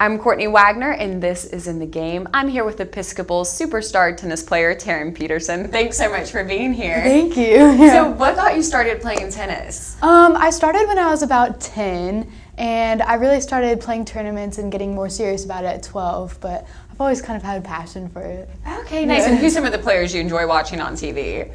I'm Courtney Wagner, and this is In the Game. I'm here with Episcopal superstar tennis player Taryn Peterson. Thanks so much for being here. Thank you. So what got you started playing tennis? I started when I was about 10, and I really started playing tournaments and getting more serious about it at 12, but I've always kind of had a passion for it. Okay, nice. And who's some of the players you enjoy watching on TV?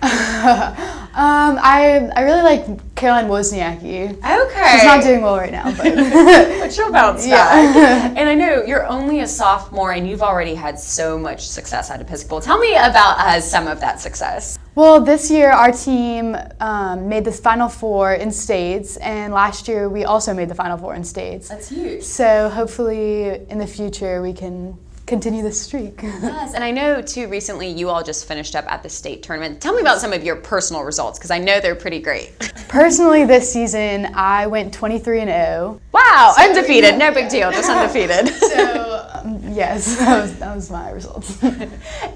I really like Caroline Wozniacki. Okay. She's not doing well right now, but but she'll bounce back. And I know you're only a sophomore and you've already had so much success at Episcopal. Tell me about some of that success. Well, this year our team made the Final Four in states, and last year we also made the Final Four in states. That's huge. So hopefully in the future we can continue this streak. Yes, and I know too recently you all just finished up at the state tournament. Tell me about some of your personal results, because I know they're pretty great. Personally, this season I went 23-0. Wow, so, undefeated, no big deal, just undefeated. So yes, that was my results.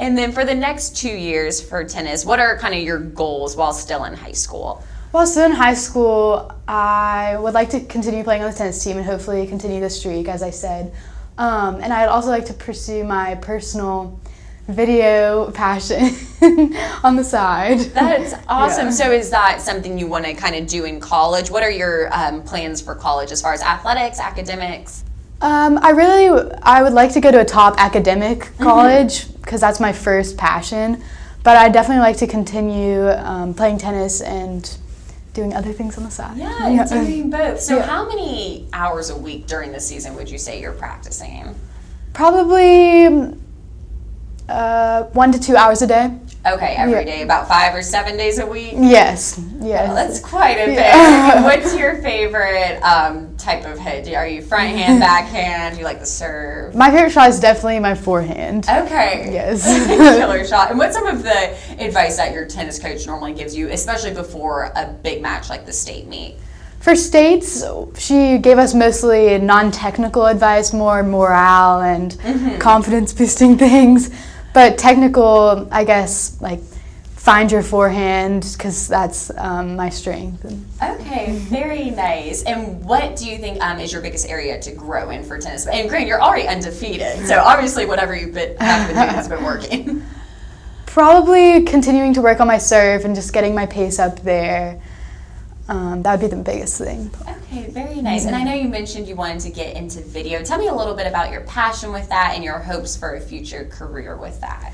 And then for the next 2 years for tennis, what are kind of your goals while still in high school? While still in high school, I would like to continue playing on the tennis team and hopefully continue the streak, as I said. And I'd also like to pursue my personal video passion on the side. That's awesome. Yeah. So is that something you want to kind of do in college? What are your plans for college as far as athletics, academics? I would like to go to a top academic college because that's my first passion. But I'd definitely like to continue playing tennis and doing other things on the side. Yeah, doing both. So how many hours a week during the season would you say you're practicing? Probably 1 to 2 hours a day. Okay, every day, about 5 or 7 days a week? Yes. Well, that's quite a bit. What's your favorite type of hit? Are you front hand, backhand? Do you like the serve? My favorite shot is definitely my forehand. Okay. Yes. Killer shot. And what's some of the advice that your tennis coach normally gives you, especially before a big match like the state meet? For states, she gave us mostly non-technical advice, more morale and confidence-boosting things. But technical, I guess, like find your forehand, because that's my strength. Okay, very nice. And what do you think is your biggest area to grow in for tennis? And granted, you're already undefeated, so obviously whatever have been doing has been working. Probably continuing to work on my serve and just getting my pace up there. That would be the biggest thing. Okay, very nice. And I know you mentioned you wanted to get into video. Tell me a little bit about your passion with that and your hopes for a future career with that.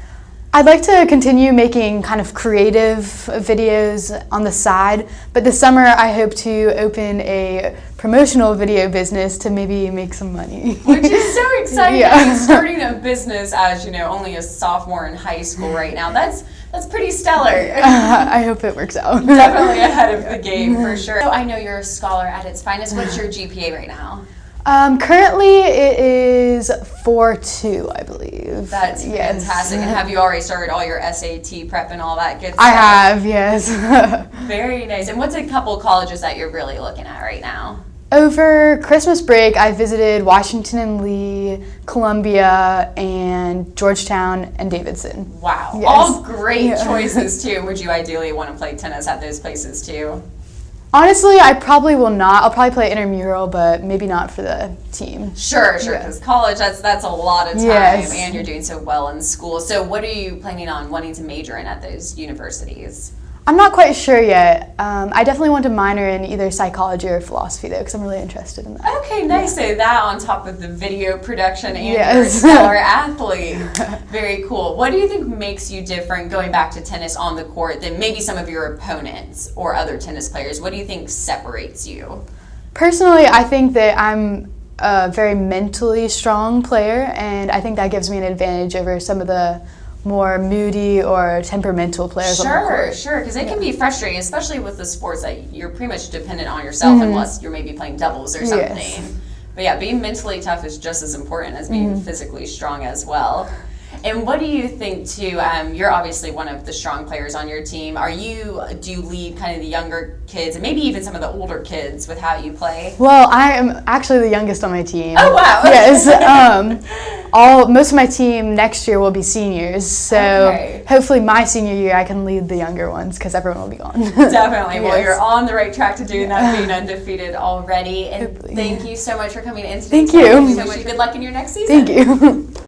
I'd like to continue making kind of creative videos on the side, but this summer I hope to open a promotional video business to maybe make some money. Which is so exciting. Yeah. Starting a business as, you know, only a sophomore in high school right now. That's pretty stellar. I hope it works out. Definitely ahead of the game for sure. So I know you're a scholar at its finest. What's your GPA right now? Currently it is 4.2, I believe. That's fantastic. And have you already started all your SAT prep and all that good stuff? I have, yes. Very nice. And what's a couple colleges that you're really looking at right now? Over Christmas break, I visited Washington and Lee, Columbia, and Georgetown and Davidson. Wow. Yes. All great choices, too. Would you ideally want to play tennis at those places, too? Honestly, I probably will not. I'll probably play intramural, but maybe not for the team. Sure, because college, that's a lot of time, and you're doing so well in school. So what are you planning on wanting to major in at those universities? I'm not quite sure yet. I definitely want to minor in either psychology or philosophy, though, because I'm really interested in that. Okay, nice. So that on top of the video production and you're a stellar athlete. Very cool. What do you think makes you different going back to tennis on the court than maybe some of your opponents or other tennis players? What do you think separates you? Personally, I think that I'm a very mentally strong player, and I think that gives me an advantage over some of the more moody or temperamental players on the court. Sure, because it can be frustrating, especially with the sports that you're pretty much dependent on yourself unless you're maybe playing doubles or something. Yes. But yeah, being mentally tough is just as important as being physically strong as well. And what do you think too? You're obviously one of the strong players on your team. Do you lead kind of the younger kids and maybe even some of the older kids with how you play? Well, I am actually the youngest on my team. Oh wow! Yes. most of my team next year will be seniors. So hopefully my senior year I can lead the younger ones because everyone will be gone. Definitely. Well, you're on the right track to doing that, being undefeated already. And Hopefully. Thank you so much for coming in today. Thank you. So much. Good luck in your next season. Thank you.